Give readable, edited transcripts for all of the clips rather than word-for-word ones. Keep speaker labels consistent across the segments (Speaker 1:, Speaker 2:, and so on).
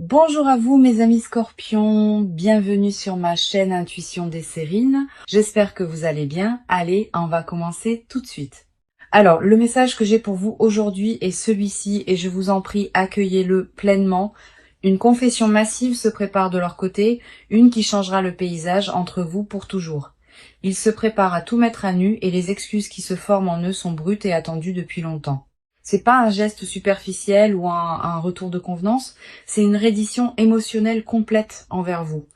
Speaker 1: Bonjour à vous mes amis scorpions, bienvenue sur ma chaîne Intuition des Sérines. J'espère que vous allez bien. Allez, on va commencer tout de suite. Alors, le message que j'ai pour vous aujourd'hui est celui-ci et je vous en prie, accueillez-le pleinement. Une confession massive se prépare de leur côté, une qui changera le paysage entre vous pour toujours. Ils se préparent à tout mettre à nu et les excuses qui se forment en eux sont brutes et attendues depuis longtemps. C'est pas un geste superficiel ou un retour de convenance, c'est une reddition émotionnelle complète envers vous.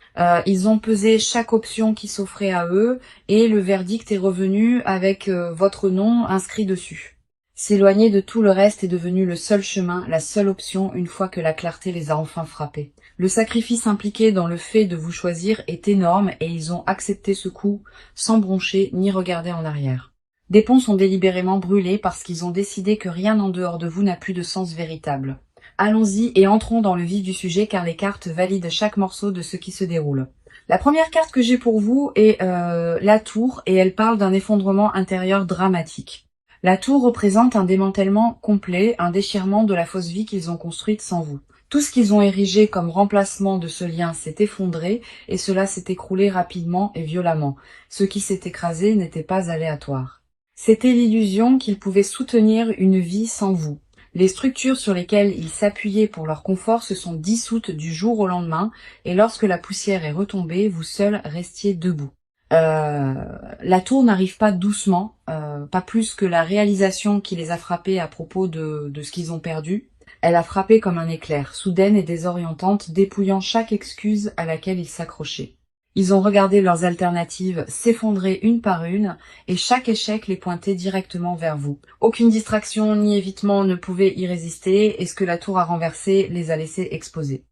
Speaker 1: Ils ont pesé chaque option qui s'offrait à eux et le verdict est revenu avec votre nom inscrit dessus. S'éloigner de tout le reste est devenu le seul chemin, la seule option une fois que la clarté les a enfin frappés. Le sacrifice impliqué dans le fait de vous choisir est énorme et ils ont accepté ce coup sans broncher ni regarder en arrière. Des ponts sont délibérément brûlés parce qu'ils ont décidé que rien en dehors de vous n'a plus de sens véritable. Allons-y et entrons dans le vif du sujet car les cartes valident chaque morceau de ce qui se déroule. La première carte que j'ai pour vous est la tour et elle parle d'un effondrement intérieur dramatique. La tour représente un démantèlement complet, un déchirement de la fausse vie qu'ils ont construite sans vous. Tout ce qu'ils ont érigé comme remplacement de ce lien s'est effondré et cela s'est écroulé rapidement et violemment. Ce qui s'est écrasé n'était pas aléatoire. C'était l'illusion qu'ils pouvaient soutenir une vie sans vous. Les structures sur lesquelles ils s'appuyaient pour leur confort se sont dissoutes du jour au lendemain, et lorsque la poussière est retombée, vous seuls restiez debout. La tour n'arrive pas doucement, pas plus que la réalisation qui les a frappés à propos de ce qu'ils ont perdu. Elle a frappé comme un éclair, soudaine et désorientante, dépouillant chaque excuse à laquelle ils s'accrochaient. Ils ont regardé leurs alternatives s'effondrer une par une, et chaque échec les pointait directement vers vous. Aucune distraction ni évitement ne pouvait y résister, et ce que la tour a renversé les a laissés exposés.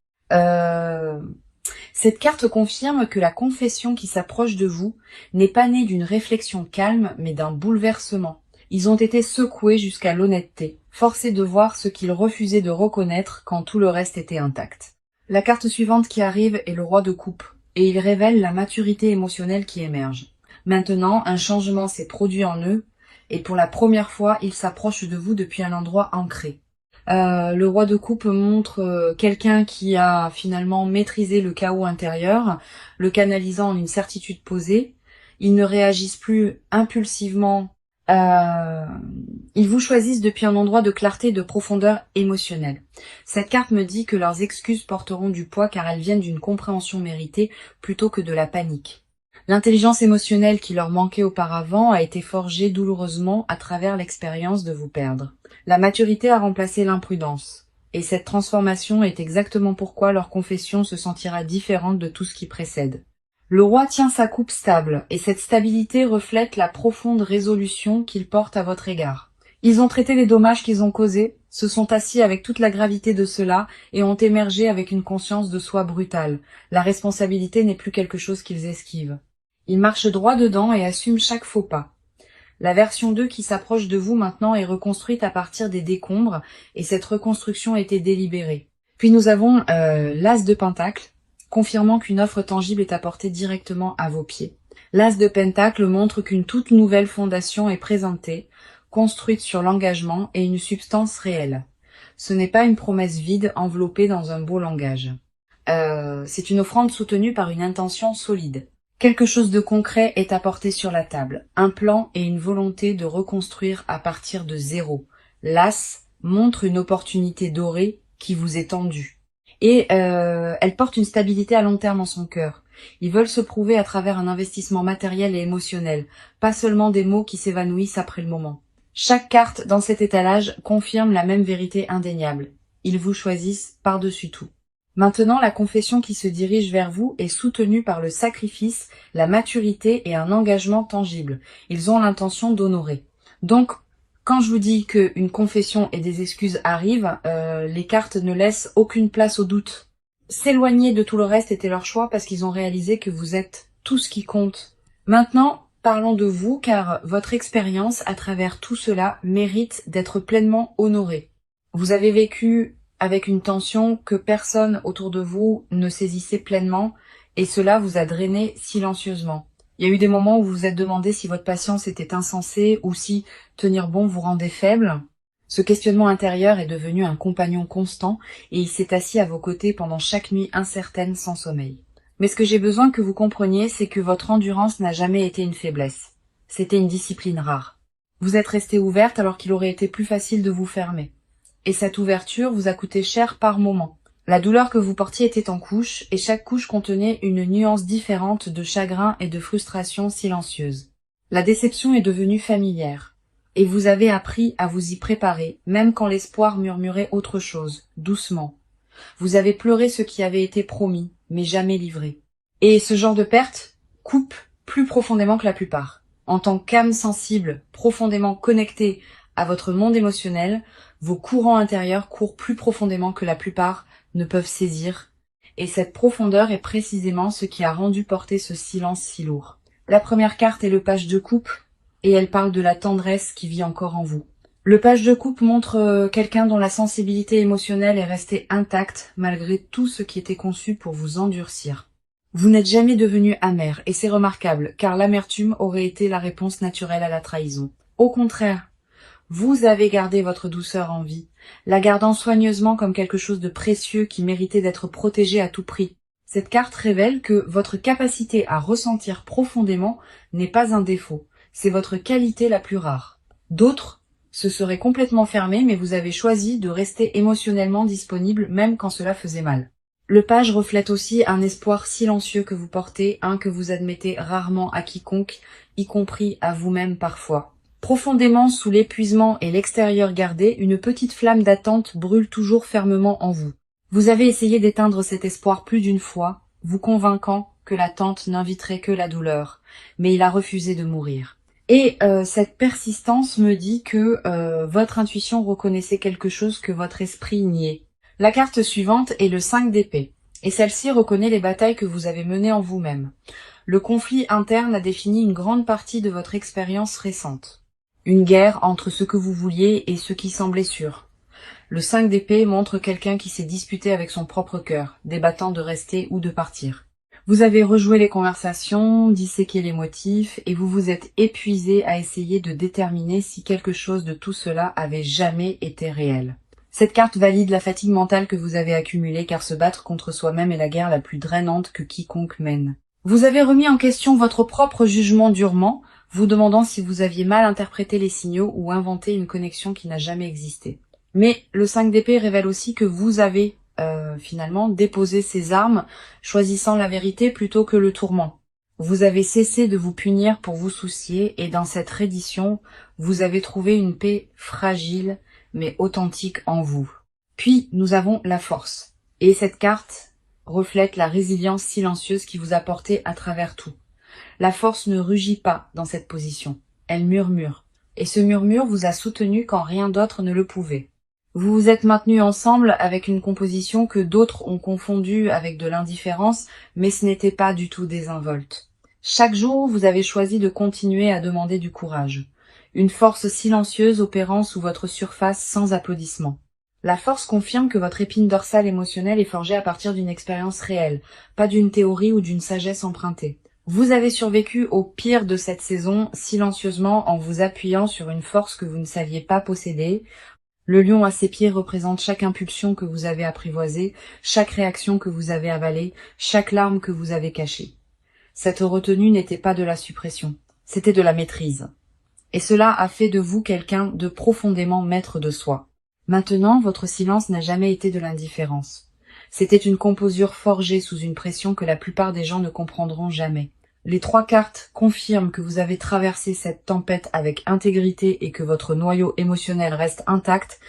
Speaker 1: Cette carte confirme que la confession qui s'approche de vous n'est pas née d'une réflexion calme, mais d'un bouleversement. Ils ont été secoués jusqu'à l'honnêteté, forcés de voir ce qu'ils refusaient de reconnaître quand tout le reste était intact. La carte suivante qui arrive est le roi de coupe, et il révèle la maturité émotionnelle qui émerge. Maintenant, un changement s'est produit en eux, et pour la première fois, ils s'approchent de vous depuis un endroit ancré. Le roi de coupe montre quelqu'un qui a finalement maîtrisé le chaos intérieur, le canalisant en une certitude posée. Ils ne réagissent plus impulsivement. Ils vous choisissent depuis un endroit de clarté et de profondeur émotionnelle. Cette carte me dit que leurs excuses porteront du poids car elles viennent d'une compréhension méritée plutôt que de la panique. L'intelligence émotionnelle qui leur manquait auparavant a été forgée douloureusement à travers l'expérience de vous perdre. La maturité a remplacé l'imprudence. Et cette transformation est exactement pourquoi leur confession se sentira différente de tout ce qui précède. Le roi tient sa coupe stable, et cette stabilité reflète la profonde résolution qu'ils portent à votre égard. Ils ont traité les dommages qu'ils ont causés, se sont assis avec toute la gravité de cela, et ont émergé avec une conscience de soi brutale. La responsabilité n'est plus quelque chose qu'ils esquivent. Ils marchent droit dedans et assument chaque faux pas. La version 2 qui s'approche de vous maintenant est reconstruite à partir des décombres, et cette reconstruction a été délibérée. Puis nous avons l'As de Pentacle, confirmant qu'une offre tangible est apportée directement à vos pieds. L'As de Pentacle montre qu'une toute nouvelle fondation est présentée, construite sur l'engagement et une substance réelle. Ce n'est pas une promesse vide enveloppée dans un beau langage. C'est une offrande soutenue par une intention solide. Quelque chose de concret est apporté sur la table, un plan et une volonté de reconstruire à partir de zéro. L'As montre une opportunité dorée qui vous est tendue. Et elle porte une stabilité à long terme en son cœur. Ils veulent se prouver à travers un investissement matériel et émotionnel, pas seulement des mots qui s'évanouissent après le moment. Chaque carte dans cet étalage confirme la même vérité indéniable. Ils vous choisissent par-dessus tout. Maintenant, la confession qui se dirige vers vous est soutenue par le sacrifice, la maturité et un engagement tangible. Ils ont l'intention d'honorer. Donc, quand je vous dis qu'une confession et des excuses arrivent, les cartes ne laissent aucune place au doute. S'éloigner de tout le reste était leur choix parce qu'ils ont réalisé que vous êtes tout ce qui compte. Maintenant, parlons de vous car votre expérience à travers tout cela mérite d'être pleinement honorée. Vous avez vécu avec une tension que personne autour de vous ne saisissait pleinement, et cela vous a drainé silencieusement. Il y a eu des moments où vous vous êtes demandé si votre patience était insensée ou si tenir bon vous rendait faible. Ce questionnement intérieur est devenu un compagnon constant et il s'est assis à vos côtés pendant chaque nuit incertaine sans sommeil. Mais ce que j'ai besoin que vous compreniez, c'est que votre endurance n'a jamais été une faiblesse. C'était une discipline rare. Vous êtes restée ouverte alors qu'il aurait été plus facile de vous fermer. Et cette ouverture vous a coûté cher par moment. La douleur que vous portiez était en couches, et chaque couche contenait une nuance différente de chagrin et de frustration silencieuse. La déception est devenue familière, et vous avez appris à vous y préparer, même quand l'espoir murmurait autre chose, doucement. Vous avez pleuré ce qui avait été promis, mais jamais livré. Et ce genre de perte coupe plus profondément que la plupart. En tant qu'âme sensible, profondément connectée à votre monde émotionnel, vos courants intérieurs courent plus profondément que la plupart ne peuvent saisir, et cette profondeur est précisément ce qui a rendu porter ce silence si lourd. La première carte est le page de coupe, et elle parle de la tendresse qui vit encore en vous. Le page de coupe montre quelqu'un dont la sensibilité émotionnelle est restée intacte malgré tout ce qui était conçu pour vous endurcir. Vous n'êtes jamais devenu amer, et c'est remarquable, car l'amertume aurait été la réponse naturelle à la trahison. Au contraire, vous avez gardé votre douceur en vie, la gardant soigneusement comme quelque chose de précieux qui méritait d'être protégé à tout prix. Cette carte révèle que votre capacité à ressentir profondément n'est pas un défaut, c'est votre qualité la plus rare. D'autres se seraient complètement fermés, mais vous avez choisi de rester émotionnellement disponible même quand cela faisait mal. Le page reflète aussi un espoir silencieux que vous portez, que vous admettez rarement à quiconque, y compris à vous-même parfois. Profondément sous l'épuisement et l'extérieur gardé, une petite flamme d'attente brûle toujours fermement en vous. Vous avez essayé d'éteindre cet espoir plus d'une fois, vous convainquant que l'attente n'inviterait que la douleur, mais il a refusé de mourir. Et cette persistance me dit que votre intuition reconnaissait quelque chose que votre esprit niait. La carte suivante est le 5 d'épée, et celle-ci reconnaît les batailles que vous avez menées en vous-même. Le conflit interne a défini une grande partie de votre expérience récente. Une guerre entre ce que vous vouliez et ce qui semblait sûr. Le 5 d'épée montre quelqu'un qui s'est disputé avec son propre cœur, débattant de rester ou de partir. Vous avez rejoué les conversations, disséqué les motifs, et vous vous êtes épuisé à essayer de déterminer si quelque chose de tout cela avait jamais été réel. Cette carte valide la fatigue mentale que vous avez accumulée, car se battre contre soi-même est la guerre la plus drainante que quiconque mène. Vous avez remis en question votre propre jugement durement, vous demandant si vous aviez mal interprété les signaux ou inventé une connexion qui n'a jamais existé. Mais le 5 d'épée révèle aussi que vous avez finalement déposé ces armes, choisissant la vérité plutôt que le tourment. Vous avez cessé de vous punir pour vous soucier, et dans cette reddition, vous avez trouvé une paix fragile mais authentique en vous. Puis nous avons la force, et cette carte reflète la résilience silencieuse qui vous a porté à travers tout. La force ne rugit pas dans cette position, elle murmure, et ce murmure vous a soutenu quand rien d'autre ne le pouvait. Vous vous êtes maintenus ensemble avec une composition que d'autres ont confondue avec de l'indifférence, mais ce n'était pas du tout désinvolte. Chaque jour, vous avez choisi de continuer à demander du courage, une force silencieuse opérant sous votre surface sans applaudissements. La force confirme que votre épine dorsale émotionnelle est forgée à partir d'une expérience réelle, pas d'une théorie ou d'une sagesse empruntée. Vous avez survécu au pire de cette saison silencieusement en vous appuyant sur une force que vous ne saviez pas posséder. Le lion à ses pieds représente chaque impulsion que vous avez apprivoisée, chaque réaction que vous avez avalée, chaque larme que vous avez cachée. Cette retenue n'était pas de la suppression, c'était de la maîtrise. Et cela a fait de vous quelqu'un de profondément maître de soi. Maintenant, votre silence n'a jamais été de l'indifférence. C'était une composure forgée sous une pression que la plupart des gens ne comprendront jamais. Les 3 cartes confirment que vous avez traversé cette tempête avec intégrité et que votre noyau émotionnel reste intact.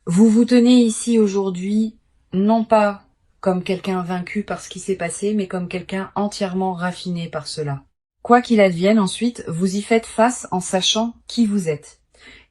Speaker 1: Vous vous tenez ici aujourd'hui, non pas comme quelqu'un vaincu par ce qui s'est passé, mais comme quelqu'un entièrement raffiné par cela. Quoi qu'il advienne ensuite, vous y faites face en sachant qui vous êtes.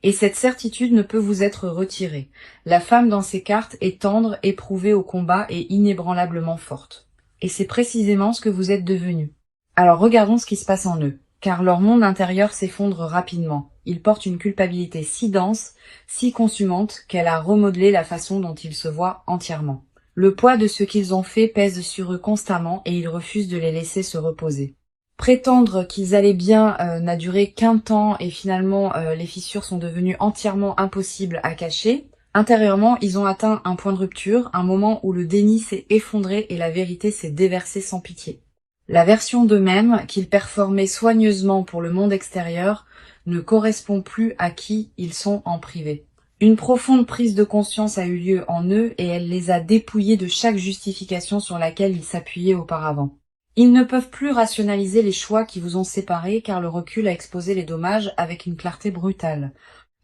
Speaker 1: Et cette certitude ne peut vous être retirée. La femme dans ces cartes est tendre, éprouvée au combat et inébranlablement forte. Et c'est précisément ce que vous êtes devenu. Alors regardons ce qui se passe en eux, car leur monde intérieur s'effondre rapidement. Ils portent une culpabilité si dense, si consumante, qu'elle a remodelé la façon dont ils se voient entièrement. Le poids de ce qu'ils ont fait pèse sur eux constamment et ils refusent de les laisser se reposer. Prétendre qu'ils allaient bien n'a duré qu'un temps et finalement les fissures sont devenues entièrement impossibles à cacher. Intérieurement, ils ont atteint un point de rupture, un moment où le déni s'est effondré et la vérité s'est déversée sans pitié. La version d'eux-mêmes, qu'ils performaient soigneusement pour le monde extérieur, ne correspond plus à qui ils sont en privé. Une profonde prise de conscience a eu lieu en eux et elle les a dépouillés de chaque justification sur laquelle ils s'appuyaient auparavant. Ils ne peuvent plus rationaliser les choix qui vous ont séparés car le recul a exposé les dommages avec une clarté brutale.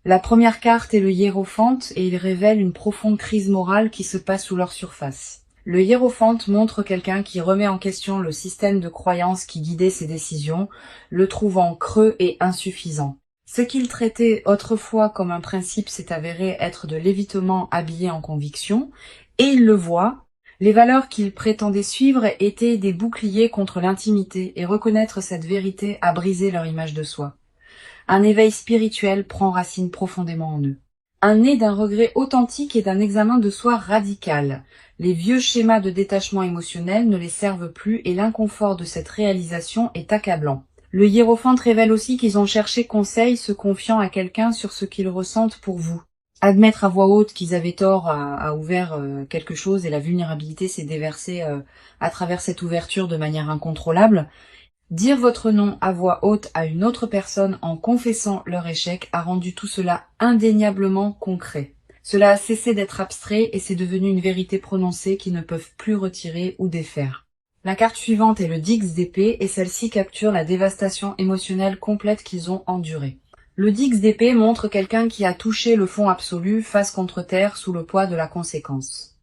Speaker 1: La première carte est le hiérophante et il révèle une profonde crise morale qui se passe sous leur surface. Le hiérophante montre quelqu'un qui remet en question le système de croyances qui guidait ses décisions, le trouvant creux et insuffisant. Ce qu'il traitait autrefois comme un principe s'est avéré être de l'évitement habillé en conviction, et il le voit. Les valeurs qu'il prétendait suivre étaient des boucliers contre l'intimité, et reconnaître cette vérité a brisé leur image de soi. Un éveil spirituel prend racine profondément en eux. Un né d'un regret authentique et d'un examen de soi radical. Les vieux schémas de détachement émotionnel ne les servent plus et l'inconfort de cette réalisation est accablant. Le hiérophante révèle aussi qu'ils ont cherché conseil se confiant à quelqu'un sur ce qu'ils ressentent pour vous. Admettre à voix haute qu'ils avaient tort a ouvert quelque chose et la vulnérabilité s'est déversée à travers cette ouverture de manière incontrôlable. Dire votre nom à voix haute à une autre personne en confessant leur échec a rendu tout cela indéniablement concret. Cela a cessé d'être abstrait et c'est devenu une vérité prononcée qu'ils ne peuvent plus retirer ou défaire. La carte suivante est le Dix d'épée et celle-ci capture la dévastation émotionnelle complète qu'ils ont endurée. Le Dix d'épée montre quelqu'un qui a touché le fond absolu face contre terre sous le poids de la conséquence.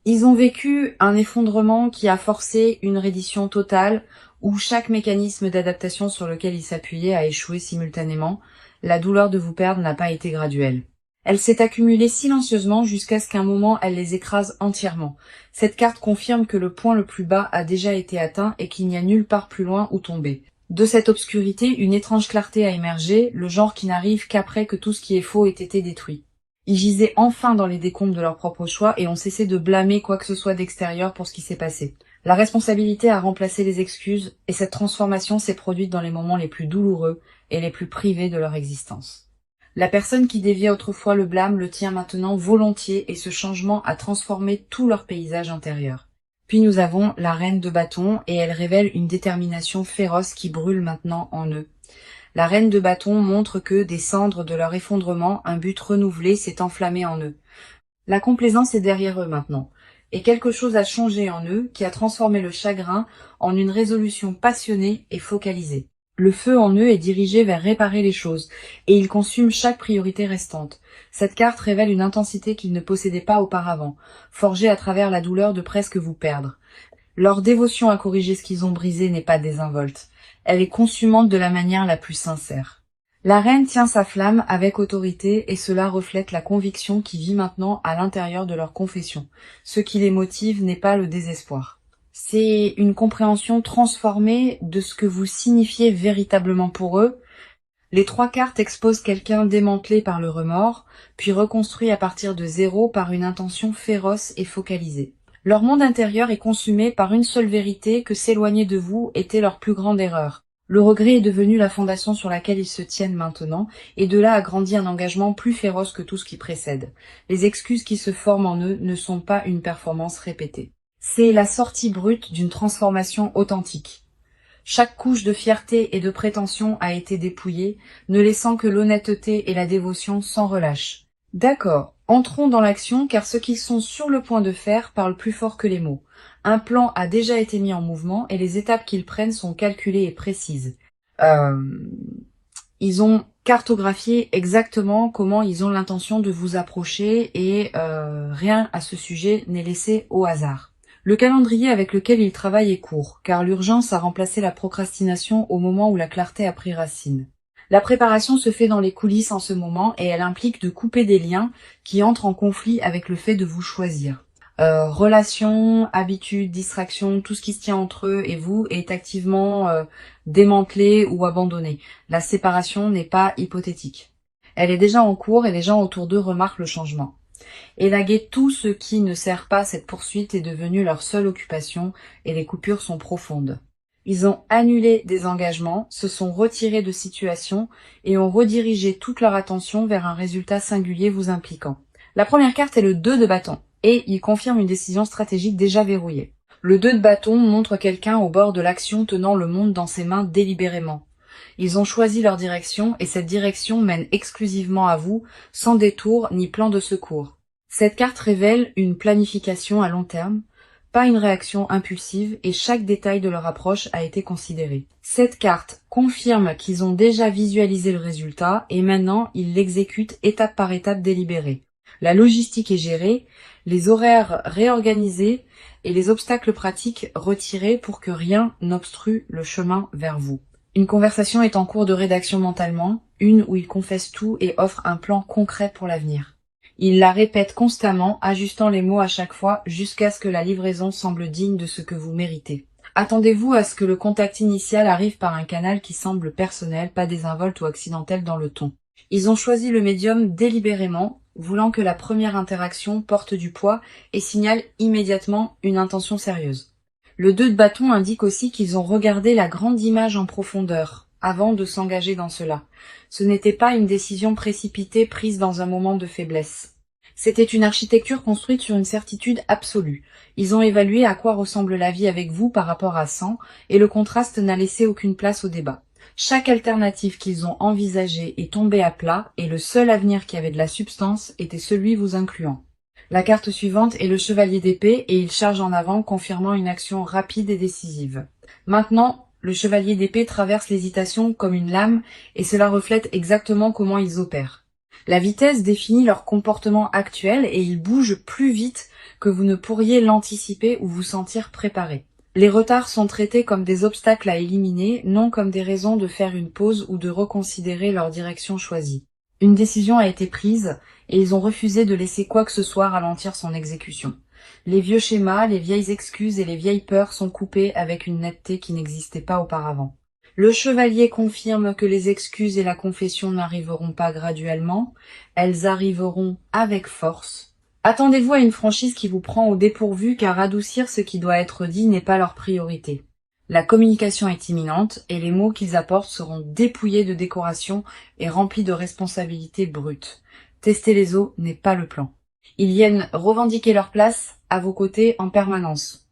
Speaker 1: Ils ont vécu un effondrement qui a forcé une reddition totale où chaque mécanisme d'adaptation sur lequel ils s'appuyaient a échoué simultanément. La douleur de vous perdre n'a pas été graduelle. Elle s'est accumulée silencieusement jusqu'à ce qu'un moment elle les écrase entièrement. Cette carte confirme que le point le plus bas a déjà été atteint et qu'il n'y a nulle part plus loin où tomber. De cette obscurité, une étrange clarté a émergé, le genre qui n'arrive qu'après que tout ce qui est faux ait été détruit. Ils gisaient enfin dans les décombres de leur propre choix et ont cessé de blâmer quoi que ce soit d'extérieur pour ce qui s'est passé. La responsabilité a remplacé les excuses et cette transformation s'est produite dans les moments les plus douloureux et les plus privés de leur existence. La personne qui déviait autrefois le blâme le tient maintenant volontiers et ce changement a transformé tout leur paysage intérieur. Puis nous avons la reine de bâton et elle révèle une détermination féroce qui brûle maintenant en eux. La reine de bâton montre que, des cendres de leur effondrement, un but renouvelé s'est enflammé en eux. La complaisance est derrière eux maintenant, et quelque chose a changé en eux qui a transformé le chagrin en une résolution passionnée et focalisée. Le feu en eux est dirigé vers réparer les choses, et il consume chaque priorité restante. Cette carte révèle une intensité qu'ils ne possédaient pas auparavant, forgée à travers la douleur de presque vous perdre. Leur dévotion à corriger ce qu'ils ont brisé n'est pas désinvolte. Elle est consumante de la manière la plus sincère. La reine tient sa flamme avec autorité et cela reflète la conviction qui vit maintenant à l'intérieur de leur confession. Ce qui les motive n'est pas le désespoir. C'est une compréhension transformée de ce que vous signifiez véritablement pour eux. Les trois cartes exposent quelqu'un démantelé par le remords, puis reconstruit à partir de zéro par une intention féroce et focalisée. Leur monde intérieur est consumé par une seule vérité que s'éloigner de vous était leur plus grande erreur. Le regret est devenu la fondation sur laquelle ils se tiennent maintenant, et de là a grandi un engagement plus féroce que tout ce qui précède. Les excuses qui se forment en eux ne sont pas une performance répétée. C'est la sortie brute d'une transformation authentique. Chaque couche de fierté et de prétention a été dépouillée, ne laissant que l'honnêteté et la dévotion sans relâche. D'accord, entrons dans l'action car ce qu'ils sont sur le point de faire parle plus fort que les mots. Un plan a déjà été mis en mouvement et les étapes qu'ils prennent sont calculées et précises. Ils ont cartographié exactement comment ils ont l'intention de vous approcher et rien à ce sujet n'est laissé au hasard. Le calendrier avec lequel ils travaillent est court, car l'urgence a remplacé la procrastination au moment où la clarté a pris racine. La préparation se fait dans les coulisses en ce moment et elle implique de couper des liens qui entrent en conflit avec le fait de vous choisir. Relations, habitudes, distractions, tout ce qui se tient entre eux et vous est activement démantelé ou abandonné. La séparation n'est pas hypothétique. Elle est déjà en cours et les gens autour d'eux remarquent le changement. Élaguer tout ce qui ne sert pas cette poursuite est devenu leur seule occupation et les coupures sont profondes. Ils ont annulé des engagements, se sont retirés de situations et ont redirigé toute leur attention vers un résultat singulier vous impliquant. La première carte est le 2 de bâton et il confirme une décision stratégique déjà verrouillée. Le 2 de bâton montre quelqu'un au bord de l'action tenant le monde dans ses mains délibérément. Ils ont choisi leur direction et cette direction mène exclusivement à vous, sans détour ni plan de secours. Cette carte révèle une planification à long terme, pas une réaction impulsive et chaque détail de leur approche a été considéré. Cette carte confirme qu'ils ont déjà visualisé le résultat et maintenant ils l'exécutent étape par étape délibérée. La logistique est gérée, les horaires réorganisés et les obstacles pratiques retirés pour que rien n'obstrue le chemin vers vous. Une conversation est en cours de rédaction mentalement, une où ils confessent tout et offrent un plan concret pour l'avenir. Ils la répètent constamment, ajustant les mots à chaque fois jusqu'à ce que la livraison semble digne de ce que vous méritez. Attendez-vous à ce que le contact initial arrive par un canal qui semble personnel, pas désinvolte ou accidentel dans le ton. Ils ont choisi le médium délibérément, voulant que la première interaction porte du poids et signale immédiatement une intention sérieuse. Le 2 de bâton indique aussi qu'ils ont regardé la grande image en profondeur, avant de s'engager dans cela. Ce n'était pas une décision précipitée prise dans un moment de faiblesse. C'était une architecture construite sur une certitude absolue. Ils ont évalué à quoi ressemble la vie avec vous par rapport à 100, et le contraste n'a laissé aucune place au débat. Chaque alternative qu'ils ont envisagée est tombée à plat, et le seul avenir qui avait de la substance était celui vous incluant. La carte suivante est le chevalier d'épée et il charge en avant, confirmant une action rapide et décisive. Maintenant, le chevalier d'épée traverse l'hésitation comme une lame et cela reflète exactement comment ils opèrent. La vitesse définit leur comportement actuel et ils bougent plus vite que vous ne pourriez l'anticiper ou vous sentir préparé. Les retards sont traités comme des obstacles à éliminer, non comme des raisons de faire une pause ou de reconsidérer leur direction choisie. Une décision a été prise et ils ont refusé de laisser quoi que ce soit ralentir son exécution. Les vieux schémas, les vieilles excuses et les vieilles peurs sont coupés avec une netteté qui n'existait pas auparavant. Le chevalier confirme que les excuses et la confession n'arriveront pas graduellement, elles arriveront avec force. Attendez-vous à une franchise qui vous prend au dépourvu car adoucir ce qui doit être dit n'est pas leur priorité. La communication est imminente et les mots qu'ils apportent seront dépouillés de décoration et remplis de responsabilités brutes. Tester les eaux n'est pas le plan. Ils viennent revendiquer leur place à vos côtés en permanence.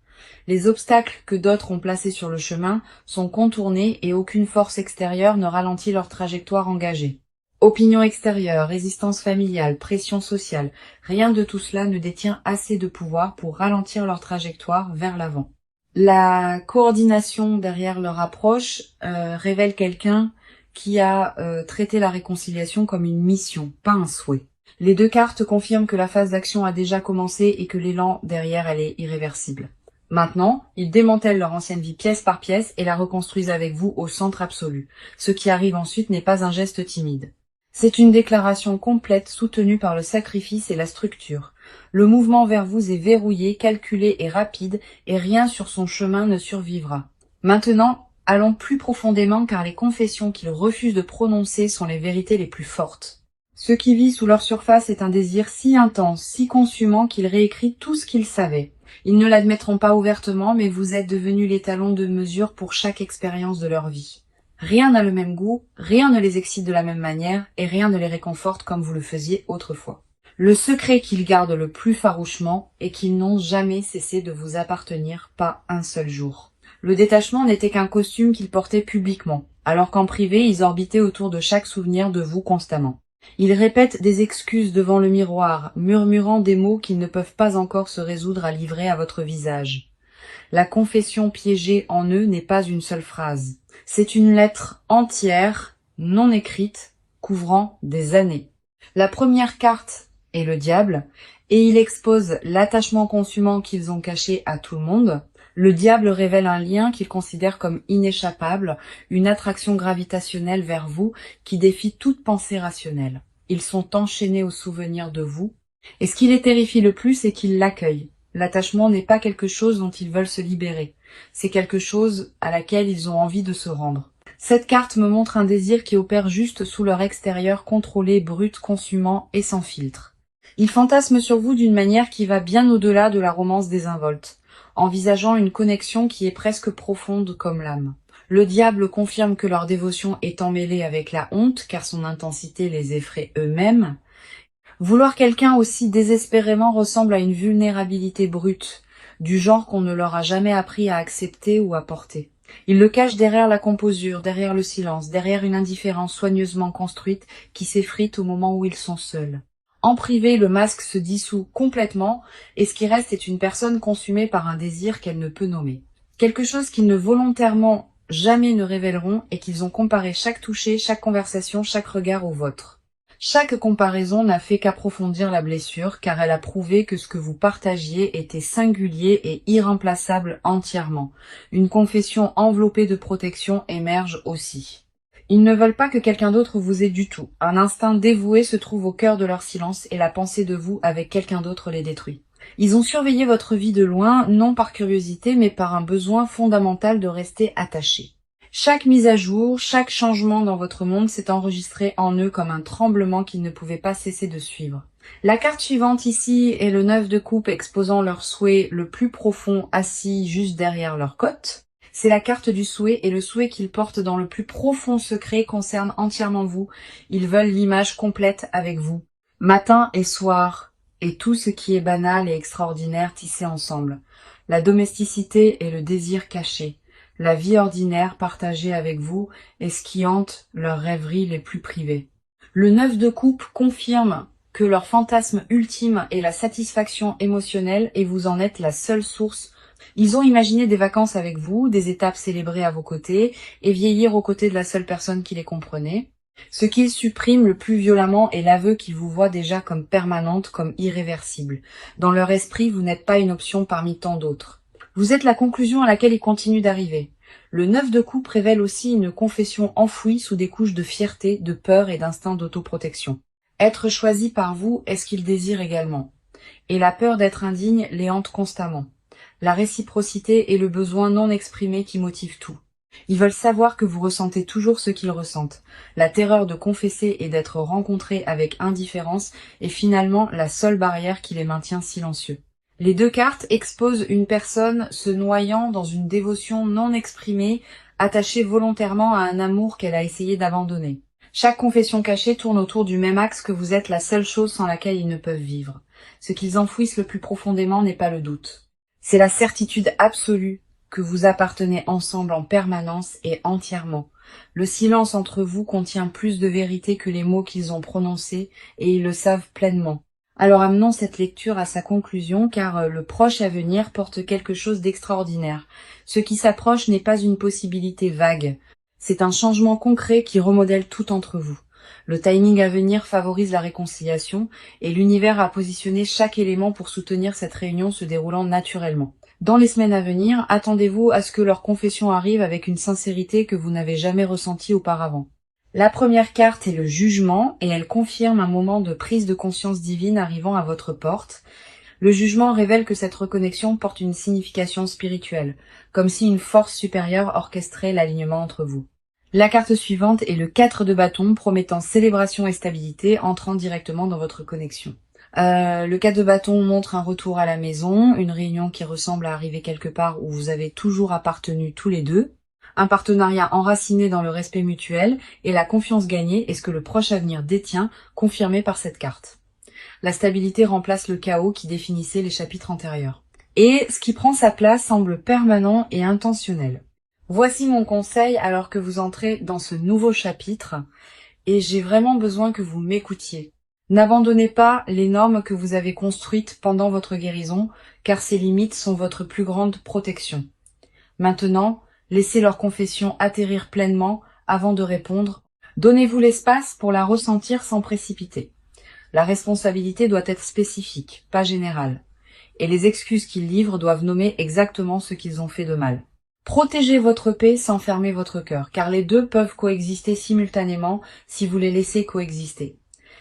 Speaker 1: Les obstacles que d'autres ont placés sur le chemin sont contournés et aucune force extérieure ne ralentit leur trajectoire engagée. Opinion extérieure, résistance familiale, pression sociale, rien de tout cela ne détient assez de pouvoir pour ralentir leur trajectoire vers l'avant. La coordination derrière leur approche révèle quelqu'un qui a traité la réconciliation comme une mission, pas un souhait. Les deux cartes confirment que la phase d'action a déjà commencé et que l'élan derrière elle est irréversible. Maintenant, ils démantèlent leur ancienne vie pièce par pièce et la reconstruisent avec vous au centre absolu. Ce qui arrive ensuite n'est pas un geste timide. C'est une déclaration complète soutenue par le sacrifice et la structure. Le mouvement vers vous est verrouillé, calculé et rapide, et rien sur son chemin ne survivra. Maintenant, allons plus profondément car les confessions qu'ils refusent de prononcer sont les vérités les plus fortes. Ce qui vit sous leur surface est un désir si intense, si consumant qu'ils réécrivent tout ce qu'ils savaient. Ils ne l'admettront pas ouvertement, mais vous êtes devenus l'étalon de mesure pour chaque expérience de leur vie. Rien n'a le même goût, rien ne les excite de la même manière, et rien ne les réconforte comme vous le faisiez autrefois. Le secret qu'ils gardent le plus farouchement est qu'ils n'ont jamais cessé de vous appartenir, pas un seul jour. Le détachement n'était qu'un costume qu'ils portaient publiquement, alors qu'en privé ils orbitaient autour de chaque souvenir de vous constamment. Ils répètent des excuses devant le miroir, murmurant des mots qu'ils ne peuvent pas encore se résoudre à livrer à votre visage. La confession piégée en eux n'est pas une seule phrase. C'est une lettre entière, non écrite, couvrant des années. La première carte est le diable, et il expose l'attachement consumant qu'ils ont caché à tout le monde. Le diable révèle un lien qu'ils considèrent comme inéchappable, une attraction gravitationnelle vers vous qui défie toute pensée rationnelle. Ils sont enchaînés au souvenir de vous, et ce qui les terrifie le plus, c'est qu'ils l'accueillent. L'attachement n'est pas quelque chose dont ils veulent se libérer, c'est quelque chose à laquelle ils ont envie de se rendre. Cette carte me montre un désir qui opère juste sous leur extérieur contrôlé, brut, consumant et sans filtre. Ils fantasment sur vous d'une manière qui va bien au-delà de la romance désinvolte. envisageant une connexion qui est presque profonde comme l'âme. Le diable confirme que leur dévotion est emmêlée avec la honte, car son intensité les effraie eux-mêmes. Vouloir quelqu'un aussi désespérément ressemble à une vulnérabilité brute, du genre qu'on ne leur a jamais appris à accepter ou à porter. Ils le cachent derrière la composure, derrière le silence, derrière une indifférence soigneusement construite qui s'effrite au moment où ils sont seuls. En privé, le masque se dissout complètement et ce qui reste est une personne consumée par un désir qu'elle ne peut nommer. Quelque chose qu'ils ne volontairement jamais ne révéleront et qu'ils ont comparé chaque toucher, chaque conversation, chaque regard au vôtre. Chaque comparaison n'a fait qu'approfondir la blessure, car elle a prouvé que ce que vous partagiez était singulier et irremplaçable entièrement. Une confession enveloppée de protection émerge aussi. Ils ne veulent pas que quelqu'un d'autre vous ait du tout. Un instinct dévoué se trouve au cœur de leur silence et la pensée de vous avec quelqu'un d'autre les détruit. Ils ont surveillé votre vie de loin, non par curiosité, mais par un besoin fondamental de rester attachés. Chaque mise à jour, chaque changement dans votre monde s'est enregistré en eux comme un tremblement qu'ils ne pouvaient pas cesser de suivre. La carte suivante ici est le 9 de coupe exposant leur souhait le plus profond assis juste derrière leur côte. C'est la carte du souhait et le souhait qu'ils portent dans le plus profond secret concerne entièrement vous. Ils veulent l'image complète avec vous. Matin et soir, et tout ce qui est banal et extraordinaire tissé ensemble. La domesticité et le désir caché. La vie ordinaire partagée avec vous est ce qui hante leurs rêveries les plus privées. Le 9 de coupe confirme que leur fantasme ultime est la satisfaction émotionnelle et vous en êtes la seule source. Ils ont imaginé des vacances avec vous, des étapes célébrées à vos côtés et vieillir aux côtés de la seule personne qui les comprenait. Ce qu'ils suppriment le plus violemment est l'aveu qu'ils vous voient déjà comme permanente, comme irréversible. Dans leur esprit, vous n'êtes pas une option parmi tant d'autres. Vous êtes la conclusion à laquelle ils continuent d'arriver. Le 9 de coupe révèle aussi une confession enfouie sous des couches de fierté, de peur et d'instinct d'autoprotection. Être choisi par vous est ce qu'ils désirent également. Et la peur d'être indigne les hante constamment. La réciprocité est le besoin non exprimé qui motive tout. Ils veulent savoir que vous ressentez toujours ce qu'ils ressentent. La terreur de confesser et d'être rencontrés avec indifférence est finalement la seule barrière qui les maintient silencieux. Les deux cartes exposent une personne se noyant dans une dévotion non exprimée, attachée volontairement à un amour qu'elle a essayé d'abandonner. Chaque confession cachée tourne autour du même axe que vous êtes la seule chose sans laquelle ils ne peuvent vivre. Ce qu'ils enfouissent le plus profondément n'est pas le doute. C'est la certitude absolue que vous appartenez ensemble en permanence et entièrement. Le silence entre vous contient plus de vérité que les mots qu'ils ont prononcés et ils le savent pleinement. Alors amenons cette lecture à sa conclusion car le proche avenir porte quelque chose d'extraordinaire. Ce qui s'approche n'est pas une possibilité vague. C'est un changement concret qui remodèle tout entre vous. Le timing à venir favorise la réconciliation et l'univers a positionné chaque élément pour soutenir cette réunion se déroulant naturellement. Dans les semaines à venir, attendez-vous à ce que leur confession arrive avec une sincérité que vous n'avez jamais ressentie auparavant. La première carte est le jugement et elle confirme un moment de prise de conscience divine arrivant à votre porte. Le jugement révèle que cette reconnexion porte une signification spirituelle, comme si une force supérieure orchestrait l'alignement entre vous. La carte suivante est le 4 de bâton promettant célébration et stabilité entrant directement dans votre connexion. Le 4 de bâton montre un retour à la maison, une réunion qui ressemble à arriver quelque part où vous avez toujours appartenu tous les deux. Un partenariat enraciné dans le respect mutuel et la confiance gagnée est ce que le proche avenir détient, confirmé par cette carte. La stabilité remplace le chaos qui définissait les chapitres antérieurs. Et ce qui prend sa place semble permanent et intentionnel. Voici mon conseil alors que vous entrez dans ce nouveau chapitre et j'ai vraiment besoin que vous m'écoutiez. N'abandonnez pas les normes que vous avez construites pendant votre guérison car ces limites sont votre plus grande protection. Maintenant, laissez leur confession atterrir pleinement avant de répondre. Donnez-vous l'espace pour la ressentir sans précipiter. La responsabilité doit être spécifique, pas générale. Et les excuses qu'ils livrent doivent nommer exactement ce qu'ils ont fait de mal. Protégez votre paix sans fermer votre cœur, car les deux peuvent coexister simultanément si vous les laissez coexister.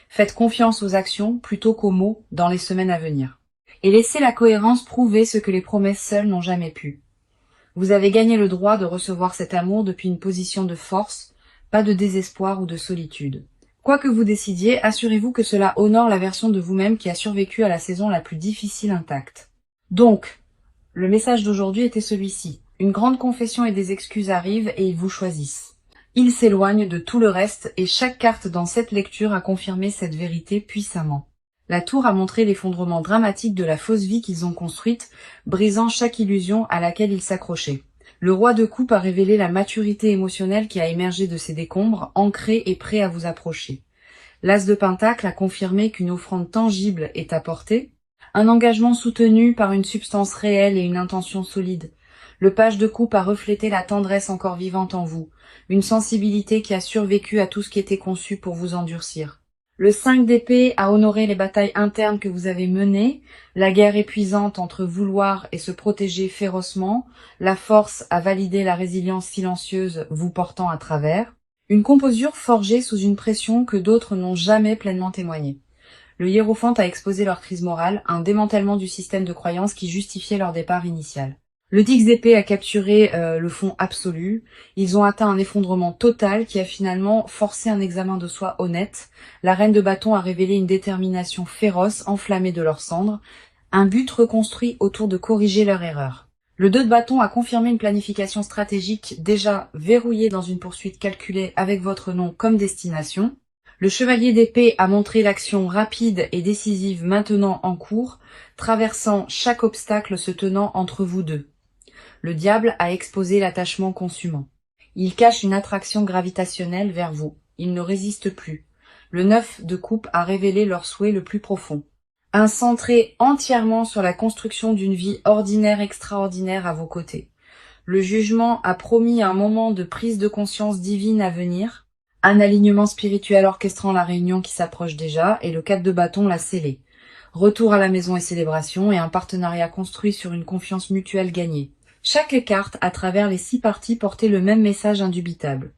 Speaker 1: Faites confiance aux actions plutôt qu'aux mots dans les semaines à venir. Et laissez la cohérence prouver ce que les promesses seules n'ont jamais pu. Vous avez gagné le droit de recevoir cet amour depuis une position de force, pas de désespoir ou de solitude. Quoi que vous décidiez, assurez-vous que cela honore la version de vous-même qui a survécu à la saison la plus difficile intacte. Donc, Le message d'aujourd'hui était celui-ci. Une grande confession et des excuses arrivent et ils vous choisissent. Ils s'éloignent de tout le reste et chaque carte dans cette lecture a confirmé cette vérité puissamment. La tour a montré l'effondrement dramatique de la fausse vie qu'ils ont construite, brisant chaque illusion à laquelle ils s'accrochaient. Le roi de coupe a révélé la maturité émotionnelle qui a émergé de ces décombres, ancré et prêt à vous approcher. L'as de pentacle a confirmé qu'une offrande tangible est apportée, un engagement soutenu par une substance réelle et une intention solide. Le page de coupe a reflété la tendresse encore vivante en vous, une sensibilité qui a survécu à tout ce qui était conçu pour vous endurcir. Le 5 d'épée a honoré les batailles internes que vous avez menées, la guerre épuisante entre vouloir et se protéger férocement, la force a validé la résilience silencieuse vous portant à travers, une composure forgée sous une pression que d'autres n'ont jamais pleinement témoignée. Le hiérophante a exposé leur crise morale, un démantèlement du système de croyances qui justifiait leur départ initial. Le 10 d'épée a capturé le fond absolu. Ils ont atteint un effondrement total qui a finalement forcé un examen de soi honnête. La reine de bâton a révélé une détermination féroce, enflammée de leurs cendres, un but reconstruit autour de corriger leur erreur. Le 2 de bâton a confirmé une planification stratégique déjà verrouillée dans une poursuite calculée avec votre nom comme destination. Le chevalier d'épée a montré l'action rapide et décisive maintenant en cours, traversant chaque obstacle se tenant entre vous deux. Le diable a exposé l'attachement consumant. Il cache une attraction gravitationnelle vers vous. Il ne résiste plus. Le 9 de coupe a révélé leur souhait le plus profond. Un centré entièrement sur la construction d'une vie ordinaire extraordinaire à vos côtés. Le jugement a promis un moment de prise de conscience divine à venir, un alignement spirituel orchestrant la réunion qui s'approche déjà, et le 4 de bâton l'a scellé. Retour à la maison et célébration, et un partenariat construit sur une confiance mutuelle gagnée. Chaque carte, à travers les 6 parties, portait le même message indubitable.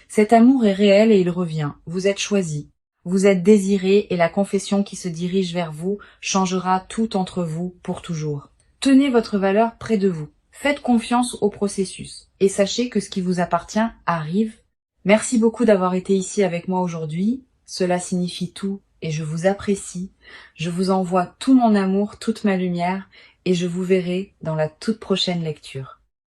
Speaker 1: Cet amour est réel et il revient. Vous êtes choisi. Vous êtes désiré et la confession qui se dirige vers vous changera tout entre vous pour toujours. Tenez votre valeur près de vous. Faites confiance au processus. Et sachez que ce qui vous appartient arrive. Merci beaucoup d'avoir été ici avec moi aujourd'hui. Cela signifie tout et je vous apprécie. Je vous envoie tout mon amour, toute ma lumière et je vous verrai dans la toute prochaine lecture.